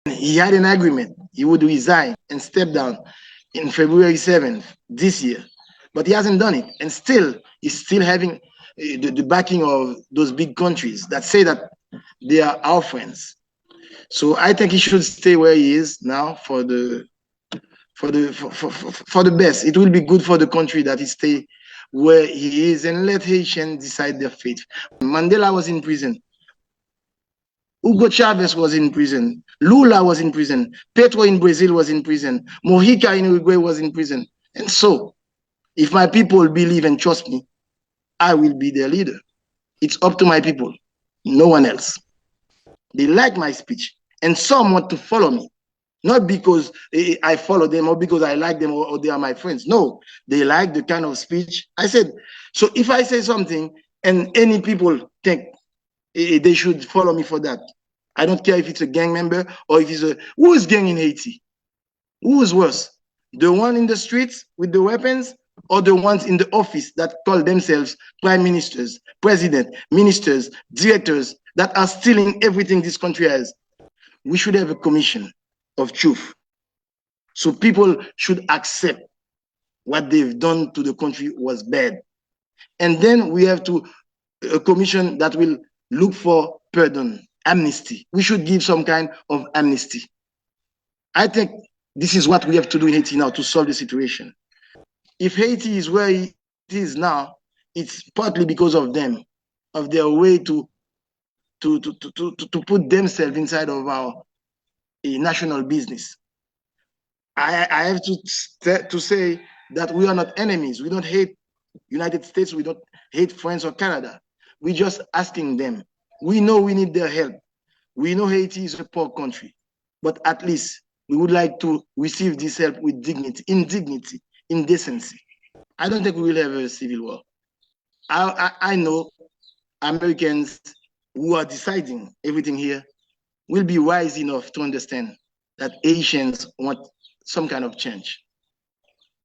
he had an agreement. He would resign and step down in February 7th this year. But he hasn't done it. And still, he's still having the backing of those big countries that say that they are our friends. So I think he should stay where he is now for the best. It will be good for the country that he stay where he is and let Haitians decide their fate. Mandela was in prison. Hugo Chavez was in prison. Lula was in prison. Petro in Brazil was in prison. Mojica in Uruguay was in prison. And so, if my people believe and trust me, I will be their leader. It's up to my people, no one else. They like my speech, and some want to follow me. Not because I follow them or because I like them or they are my friends. No, they like the kind of speech I said. So if I say something and any people think they should follow me for that, I don't care if it's a gang member or if it's a who is gang in Haiti? Who is worse? The one in the streets with the weapons or the ones in the office that call themselves prime ministers, president, ministers, directors that are stealing everything this country has? We should have a commission of truth. So people should accept what they've done to the country was bad. And then we have to a commission that will look for pardon, amnesty. We should give some kind of amnesty. I think this is what we have to do in Haiti now to solve the situation. If Haiti is where it is now, it's partly because of them, of their way to put themselves inside of our national business. I have to say that we are not enemies. We don't hate United States. We don't hate France or Canada. We're just asking them. We know we need their help. We know Haiti is a poor country, but at least we would like to receive this help with dignity, in decency. I don't think we will have a civil war. I know Americans who are deciding everything here will be wise enough to understand that Asians want some kind of change.